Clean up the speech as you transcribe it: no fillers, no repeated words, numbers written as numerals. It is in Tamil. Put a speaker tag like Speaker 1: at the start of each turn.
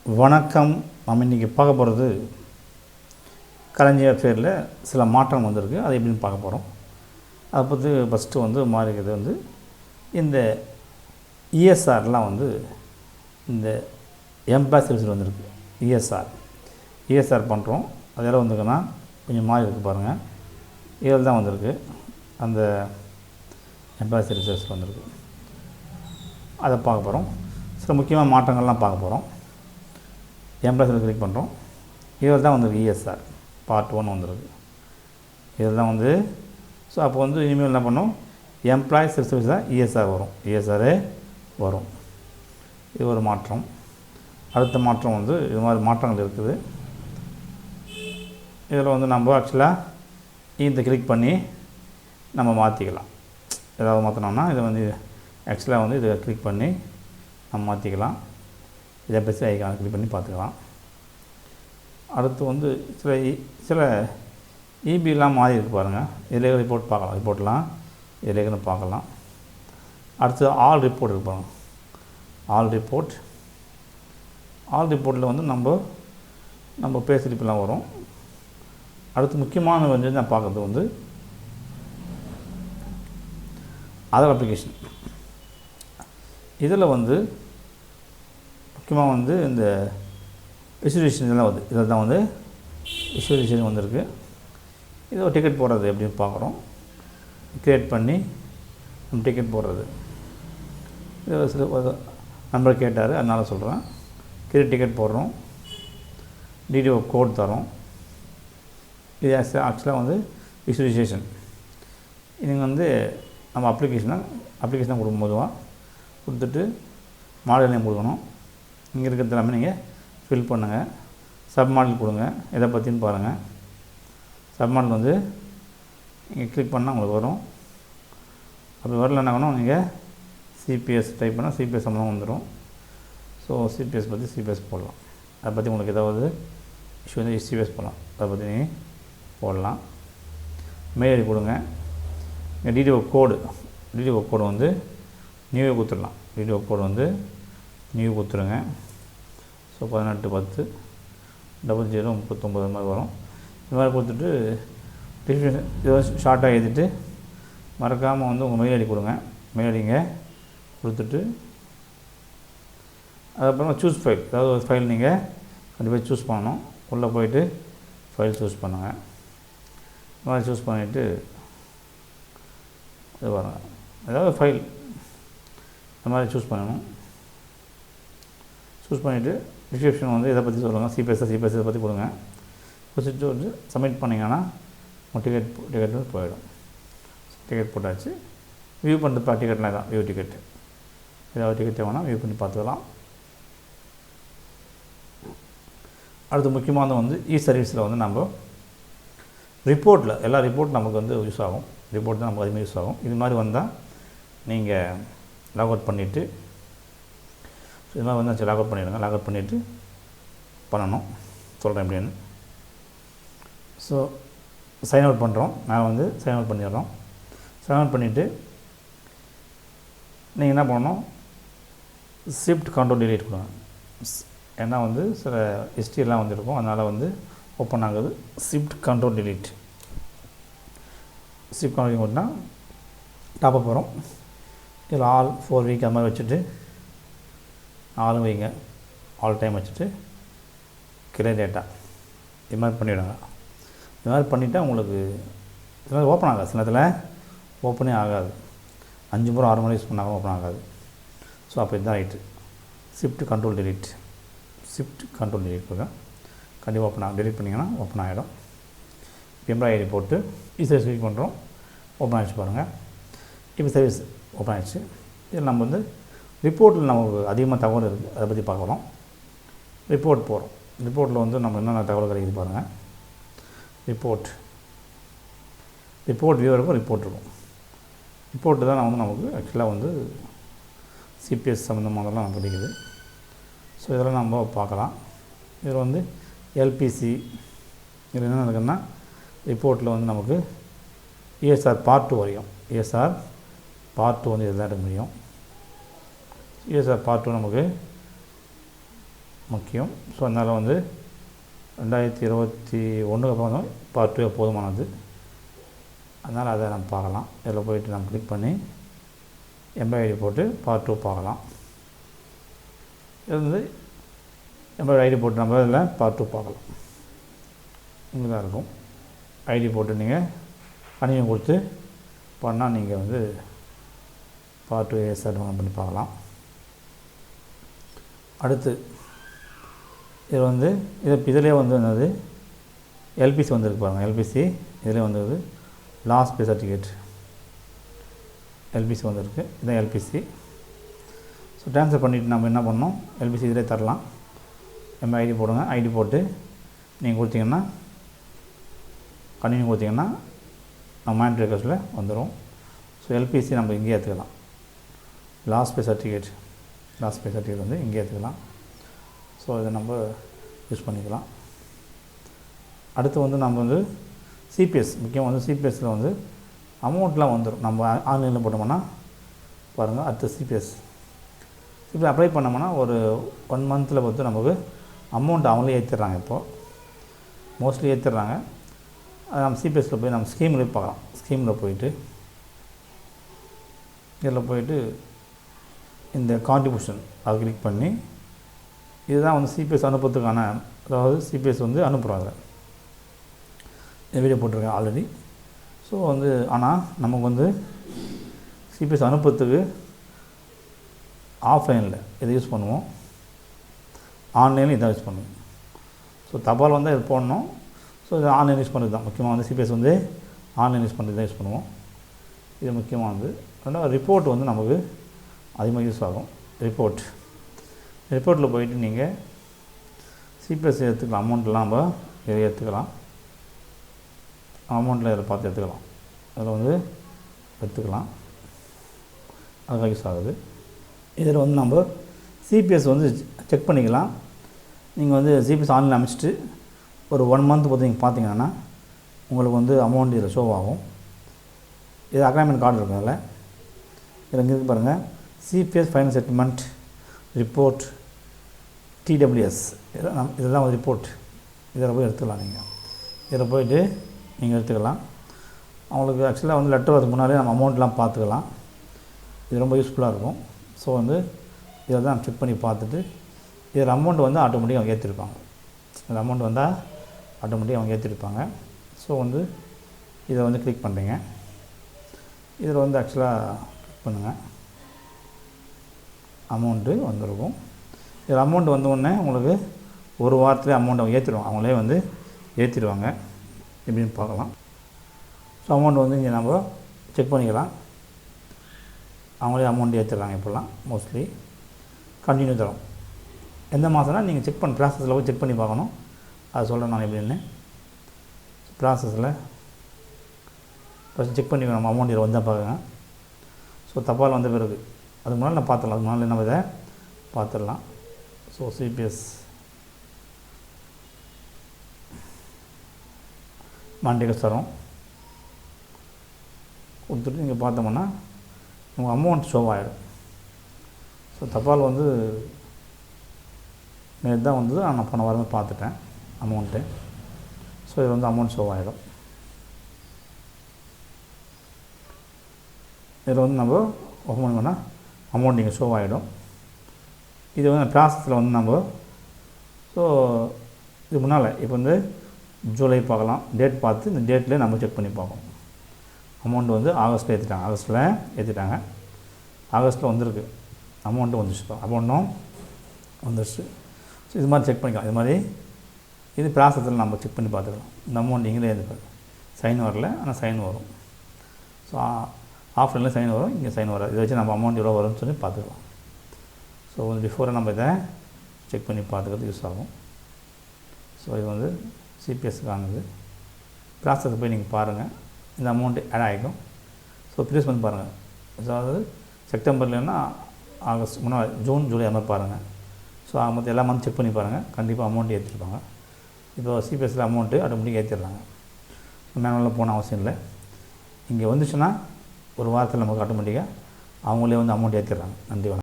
Speaker 1: வணக்கம். நம்ம இன்றைக்கி பார்க்க போகிறது கலைஞர் பேரில் சில மாற்றம் வந்திருக்கு. அது எப்படின்னு பார்க்க போகிறோம். அதை பற்றி ஃபஸ்ட்டு வந்து மாறிக்கிறது வந்து இந்த இஎஸ்ஆர்லாம் வந்து இந்த எம்ப்ளாய் சர்வீஸில் வந்திருக்கு. இஎஸ்ஆர் பண்ணுறோம். அதெல்லாம் வந்துக்குன்னா கொஞ்சம் மாறி இருக்குது பாருங்கள். இதில் தான் வந்திருக்கு. அந்த எம்ப்ளாய் சர்வீஸில் வந்திருக்கு. அதை பார்க்க போகிறோம். சில முக்கியமான மாற்றங்கள்லாம் பார்க்க போகிறோம். எம்ப்ளாய்ஸில் கிளிக் பண்ணுறோம். இதில் தான் வந்துருக்கு இஎஸ்ஆர் பார்ட் 1 வந்துருக்கு. இதில் தான் வந்து ஸோ அப்போ வந்து இனிமேல் என்ன பண்ணோம், எம்ப்ளாய் சர்வீஸ் தான் இஎஸ்ஆர் வரும். இஎஸ்ஆரே வரும். இது ஒரு மாற்றம். அடுத்த மாற்றம் வந்து இது மாதிரி மாற்றங்கள் இருக்குது. இதில் வந்து நம்ம ஆக்சுவலாக இந்த கிளிக் பண்ணி நம்ம மாற்றிக்கலாம். ஏதாவது மாற்றினோம்னா இதை வந்து ஆக்சுவலாக வந்து இதை கிளிக் பண்ணி நம்ம மாற்றிக்கலாம். இதை பற்றி ஐக்கான கிளிக் பண்ணி பார்த்துக்கலாம். அடுத்து வந்து சில இபிலாம் மாறி இருக்கு பாருங்கள். இதில் ரிப்போர்ட் பார்க்கலாம். ரிப்போர்ட்லாம் இதில் பார்க்கலாம். அடுத்து ஆல் ரிப்போர்ட் இருக்கு பாருங்கள். ஆல் ரிப்போர்ட்டில் வந்து நம்ம பே ஸ்லிப்லாம் வரும். அடுத்து முக்கியமான வந்து நான் பார்க்குறது வந்து அதர் அப்ளிகேஷன். இதில் வந்து முக்கியமாக வந்து இந்த விசுவலைசேஷன் இதெல்லாம் வருது. இதில் தான் வந்து விசுவலைசேஷன் வந்திருக்கு. இது ஒரு டிக்கெட் போடுறது எப்படின்னு பார்க்குறோம். க்ரியேட் பண்ணி நம்ம டிக்கெட் போடுறது. இது சில நம்பர் கேட்டார், அதனால் சொல்கிறேன். க்ரியேட் டிக்கெட் போடுறோம். டிடிஓ கோட் தரோம். இது ஆக்சுவலாக வந்து விசுவலைசேஷன். இதுங்க வந்து நம்ம அப்ளிகேஷனாக கொடுக்கும்போது கொடுத்துட்டு மாடல் நேம் கொடுக்கணும். இங்கே இருக்கிறது எல்லாமே நீங்கள் ஃபில் பண்ணுங்கள். சப் மாடல் கொடுங்க. எதை பற்றின்னு பாருங்கள். சப் மாடல் வந்து நீங்கள் கிளிக் பண்ணால் உங்களுக்கு வரும். அப்படி வரல என்ன வேணும், நீங்கள் சிபிஎஸ் டைப் பண்ணால் சிபிஎஸ் சம்பளம் வந்துடும். ஸோ சிபிஎஸ் பற்றி சிபிஎஸ் போடலாம். அதை பற்றி உங்களுக்கு ஏதாவது இஷ்யூ வந்து சிபிஎஸ் போடலாம். அதை பற்றி நீங்கள் போடலாம். மெயில் ஐடி கொடுங்க. இங்கே டிடிஓ கோடு வந்து நியூவே கொடுத்துடலாம். டிடிஓ கோடு வந்து நியூ கொடுத்துருங்க. ஸோ 18100039 மாதிரி வரும். இது மாதிரி கொடுத்துட்டு டிஸ்கிரிப்ஷன் இதை ஷார்ட்டாக எழுதிட்டு மறக்காமல் வந்து உங்கள் மெயில் ஐடி கொடுங்க. மெயில் ஐடிங்க கொடுத்துட்டு அதுக்கப்புறமா சூஸ் ஃபைல், ஏதாவது ஒரு ஃபைல் நீங்கள் கண்டிப்பாக சூஸ் பண்ணணும். உள்ளே போயிட்டு ஃபைல் சூஸ் பண்ணுங்கள். இந்த மாதிரி சூஸ் பண்ணிவிட்டு இது பாருங்க, ஏதாவது ஃபைல் இந்த மாதிரி சூஸ் பண்ணணும். சூஸ் பண்ணிவிட்டு டிஸ்கிரிப்ஷன் வந்து இதை பற்றி சொல்லுங்கள். சிபிஎஸ் இதை பற்றி கொடுங்க. கொடுத்துட்டு வந்து சப்மிட் பண்ணிங்கன்னா உங்கள் டிக்கெட் போயிடும். டிக்கெட் போட்டாச்சு. வியூ பண்ணுறது டிக்கெட்லாம் தான் வியூ டிக்கெட். ஏதாவது டிக்கெட் வேணால் வியூ பண்ணி பார்த்துக்கலாம். அடுத்து முக்கியமானது வந்து சர்வீஸில் வந்து நம்ம ரிப்போர்ட்டில் எல்லா ரிப்போர்ட் நமக்கு வந்து யூஸ் ஆகும். ரிப்போர்ட் தான் நமக்கு அதிகமாக யூஸ் ஆகும். இது மாதிரி வந்தால் நீங்கள் லாக் அவுட் பண்ணிவிட்டு இது மாதிரி வந்து லாக் அவுட் பண்ணிவிடுங்க. லாக் அவுட் பண்ணிவிட்டு பண்ணணும். சொல்கிறேன் எப்படின்னு. ஸோ சைன் அவுட் பண்ணுறோம். நான் வந்து சைன் அவுட் பண்ணிடுறோம். சைன் அவுட் பண்ணிவிட்டு நீங்கள் என்ன பண்ணணும், ஷிஃப்ட் கண்ட்ரோல் டிலீட் கொடுங்க. ஏன்னா வந்து சில ஹிஸ்ட்ரியெல்லாம் வந்துருக்கும், அதனால் வந்து ஓப்பன் ஆகுது. ஷிஃப்ட் கண்ட்ரோல் டிலீட் கொடுத்தா டாப்அப் வரும். இதில் ஆல் 4 வீக் அது மாதிரி வச்சுட்டு ஆளும் வைங்க. ஆல் டைம் வச்சுட்டு கிளியர் டேட்டா இது மாதிரி பண்ணிவிடுங்க. இது மாதிரி பண்ணிவிட்டால் உங்களுக்கு சில நேரத்தில் ஓப்பன் ஆகாது. சில நேரத்தில் ஓப்பனே ஆகாது. 5 முறை 6 முறை யூஸ் பண்ணாலும் ஓப்பன் ஆகாது. ஸோ அப்போ இதுதான் ரைட்டு. ஷிஃப்ட் கண்ட்ரோல் டிலீட் கொடுங்க. கண்டிப்பாக ஓப்பன் ஆகும். டெலிட் பண்ணிங்கன்னா ஓப்பன் ஆகிடும். எம்ப்ளாய் ஐடி போட்டு சர்வீஸ் கிளிக் பண்ணுறோம். ஓப்பன் ஆகிடுச்சு பாருங்கள். இப்போ சர்வீஸ் ஓப்பன் ஆகிடுச்சு. இதில் நம்ம வந்து ரிப்போர்ட்டில் நமக்கு அதிகமாக தகவல் இருக்குது. அதை பற்றி பார்க்குறோம். ரிப்போர்ட் போகிறோம். ரிப்போர்ட்டில் வந்து நம்ம என்னென்ன தகவல் கிடைக்குது பாருங்கள். ரிப்போர்ட் வியூ இருக்கும். ரிப்போர்ட்டு தான் நமக்கு ஆக்சுவலாக வந்து சிபிஎஸ் சம்மந்தமானதெல்லாம் நம்ம கிடைக்குது. ஸோ இதெல்லாம் நம்ம பார்க்கலாம். இதில் வந்து எல்பிசி இதில் என்ன இருக்குன்னா ரிப்போர்ட்டில் வந்து நமக்கு இஎஸ்ஆர் பார்ட் 2 வரையும். இஎஸ்ஆர் பார்ட் 2 வந்து இதுதான் எடுக்க முடியும். இஎஸ்ஆர் பார்ட் 2 நமக்கு முக்கியம். ஸோ அதனால் வந்து 2021 அப்புறம் பார்ட் 2 போதுமானது. அதனால் அதை நம்ம பார்க்கலாம். இதில் போய்ட்டு நம்ம கிளிக் பண்ணி எம்ப்ளாயி போட்டு பார்ட் 2 பார்க்கலாம். இது வந்து எம்ப்ளாயி ஐடி போட்டு நம்ம இதில் பார்ட் 2 பார்க்கலாம். இங்கே தான் இருக்கும். ஐடி போட்டு நீங்கள் கணினி கொடுத்து பண்ணால் நீங்கள் வந்து பார்ட் 2 ஸ்டார்ட் பண்ணி பார்க்கலாம். அடுத்து இது வந்து இதிலே வந்து என்னது எல்பிசி வந்துருக்கு பாருங்கள். எல்பிசி இதிலே வந்தது லாஸ்ட் பே சர்டிஃபிகேட் எல்பிசி வந்திருக்கு. இதுதான் எல்பிசி. ஸோ ட்ரான்ஸ்ஃபர் பண்ணிவிட்டு நம்ம என்ன பண்ணோம், எல்பிசி இதிலே தரலாம். நம்ம ஐடி போடுங்க. ஐடி போட்டு நீங்கள் கொடுத்தீங்கன்னா கண்டினியூ கொடுத்தீங்கன்னா நம்ம மேண்ட் ரெக்வஸ்ட்டில் வந்துடும். ஸோ எல்பிசி நம்ம இங்கேயே ஏற்றுக்கலாம். லாஸ்ட் பே சர்டிஃபிகேட் வந்து இங்கே ஏற்றுக்கலாம். ஸோ இதை நம்ம யூஸ் பண்ணிக்கலாம். அடுத்து வந்து நம்ம வந்து சிபிஎஸ் முக்கியம் வந்து சிபிஎஸ்சில் வந்து அமௌண்ட்லாம் வந்துடும். நம்ம ஆன்லைனில் போட்டோம்னா பாருங்கள். அடுத்து சிபிஎஸ் அப்ளை பண்ணோம்னா ஒரு 1 மந்தில் பார்த்து நமக்கு அமௌண்ட் அவங்களே ஏற்றிடுறாங்க. இப்போது மோஸ்ட்லி ஏற்றிடுறாங்க. அது நம்ம சிபிஎஸ்சில் போய் நம்ம ஸ்கீமில் பார்க்கலாம். ஸ்கீமில் போயிட்டு இதில் போயிட்டு இந்த கான்ட்ரிபியூஷன் அதை கிளிக் பண்ணி இதுதான் வந்து சிபிஎஸ் அனுப்புறதுக்கான, அதாவது சிபிஎஸ் வந்து அனுப்புகிறாங்க. இந்த வீடியோ போட்டிருக்கேன் ஆல்ரெடி. ஸோ வந்து ஆனால் நமக்கு வந்து சிபிஎஸ் அனுப்புறதுக்கு ஆஃப்லைனில் இதை யூஸ் பண்ணுவோம், ஆன்லைனில் இதான் யூஸ் பண்ணுவோம். ஸோ தபால் வந்து இது போடணும். ஸோ இது ஆன்லைன் யூஸ் பண்ணுறது தான் முக்கியமாக வந்து சிபிஎஸ் வந்து ஆன்லைன் யூஸ் பண்ணுறது தான் யூஸ் பண்ணுவோம். இது முக்கியமானது. ரெண்டாவது ரிப்போர்ட் வந்து நமக்கு அதிகமாக யூஸ் ஆகும். ரிப்போர்ட்டில் போயிட்டு நீங்கள் சிபிஎஸ் எடுத்துக்கலாம். அமௌண்ட்லாம் நம்ம இதை எடுத்துக்கலாம். அமௌண்ட்டில் இதில் பார்த்து எடுத்துக்கலாம். அதில் வந்து எடுத்துக்கலாம். அதுக்காக யூஸ் ஆகுது. இதில் வந்து நம்ம சிபிஎஸ் வந்து செக் பண்ணிக்கலாம். நீங்கள் வந்து சிபிஎஸ் ஆன்லைன் அமைச்சிட்டு ஒரு 1 மந்த் பார்த்து நீங்கள் பார்த்தீங்கன்னா உங்களுக்கு வந்து அமௌண்ட் இதில் ஷோ ஆகும். இது அக்ரிமெண்ட் கார்டு இருக்கும். இதில் இங்கே இருக்கு பாருங்கள். CPS final settlement report DWS இதெல்லாம் ஒரு ரிப்போர்ட். இதில் போய் எடுத்துக்கலாம். இதில் போய்ட்டு நீங்கள் எடுத்துக்கலாம். அவங்களுக்கு ஆக்சுவலாக வந்து லெட்டர் வரதுக்கு முன்னாலே நம்ம அமௌண்ட்லாம் பார்த்துக்கலாம். இது ரொம்ப யூஸ்ஃபுல்லாக இருக்கும். ஸோ வந்து இதை தான் செக் பண்ணி பார்த்துட்டு இதில் அமௌண்ட் வந்து ஆட்டோமேட்டிக்காக அவங்க ஏற்றிருப்பாங்க. இதில் அமௌண்ட் வந்தால் ஆட்டோமேட்டிக்காக அவங்க ஏற்றிருப்பாங்க. ஸோ வந்து இதை வந்து கிளிக் பண்ணுறீங்க. இதில் வந்து ஆக்சுவலாக கிளிக் பண்ணுங்கள். அமௌண்ட்டு வந்துருக்கும். இதில் அமௌண்ட் வந்தோடனே உங்களுக்கு ஒரு வாரத்தில் அமௌண்ட் அவங்க ஏற்றிடுவாங்க. அவங்களே வந்து ஏற்றிடுவாங்க. எப்படின்னு பார்க்கலாம். ஸோ அமௌண்ட் வந்து இங்கே நம்ம செக் பண்ணிக்கலாம். அவங்களே அமௌண்ட் ஏற்றிடுறாங்க. இப்போல்லாம் மோஸ்ட்லி கண்டினியூ தரும். எந்த மாதம்னா நீங்கள் செக் பண்ண ப்ராசஸில் போய் செக் பண்ணி பார்க்கணும். அதை சொல்கிறேன் நான் எப்படின்னு. ப்ராசஸில் ஃபஸ்ட்டு செக் பண்ணி நம்ம அமௌண்ட் இதில் வந்தால் பார்க்குங்க. ஸோ தபால் வந்த பிறகு அதுக்கு முன்னால் நான் பார்த்துடலாம். அதுக்கு முன்னால் நம்ம இதை பார்த்துடலாம். ஸோ சிபிஎஸ் மாண்டிகஸ் தரோம் கொடுத்துட்டு நீங்கள் பார்த்தோம்னா உங்கள் அமௌண்ட் ஷோ ஆகிடும். ஸோ தபால் வந்து நேற்று தான் வந்தது. நான் போன வாரமே பார்த்துட்டேன் அமௌண்ட்டு. ஸோ இது வந்து அமௌண்ட் ஷோ ஆகிடும். இதில் வந்து நம்ம ஓப்பன் பண்ணால் அமௌண்ட் இங்கே ஷோ ஆகிடும். இது வந்து ப்ராசஸில் வந்து நம்ம ஸோ இது முன்னால் இப்போ வந்து ஜூலை பார்க்கலாம். டேட் பார்த்து இந்த டேட்டில் நம்ம செக் பண்ணி பார்க்கணும். அமௌண்ட் வந்து ஆகஸ்ட்டில் ஏற்றிட்டாங்க. ஆகஸ்ட்டில் வந்திருக்கு. அமௌண்ட்டு வந்துச்சு. அமௌண்ட்டும் வந்துடுச்சு. ஸோ இது மாதிரி செக் பண்ணிக்கலாம். இது மாதிரி இது ப்ராசஸில் நம்ம செக் பண்ணி பார்த்துக்கலாம். இந்த அமௌண்ட் இங்கே இருப்பார். சைன் வரல, ஆனால் சைன் வரும். ஸோ ஆஃப்லைனில் சைன் வரும், இங்கே சைன் வராது. இதை வச்சு நம்ம அமௌண்ட் எவ்வளோ வரும்னு சொல்லி பார்த்துக்கலாம். ஸோ பிஃபோராக நம்ம இதை செக் பண்ணி பார்த்துக்கிறது யூஸ் ஆகும். ஸோ இது வந்து சிபிஎஸ்க்கானது. ப்ராசஸ் போய் நீங்கள் பாருங்கள். இந்த அமௌண்ட்டு ஆட் ஆகிடும். ஸோ ப்ரீவியஸ் வந்து பாருங்கள். அதாவது செப்டம்பர்லன்னா ஆகஸ்ட் முன்னாடி ஜூன் ஜூலை அது மாதிரி பாருங்கள். ஸோ மற்ற எல்லா மந்த் செக் பண்ணி பாருங்கள். கண்டிப்பாக அமௌண்ட் ஏற்றிருப்பாங்க. இப்போ சிபிஎஸ்சியில் அமௌண்ட்டு ஆட்டோமேட்டிக்காக ஏற்றிடுறாங்க. மேனுவலில் போன அவசியம் இல்லை. இங்கே வந்துச்சுன்னா ஒரு வாரத்தில் நமக்கு ஆட்டோமேட்டிக்காக அவங்களே வந்து அமௌண்ட் ஏற்றிடுறாங்க. நன்றி.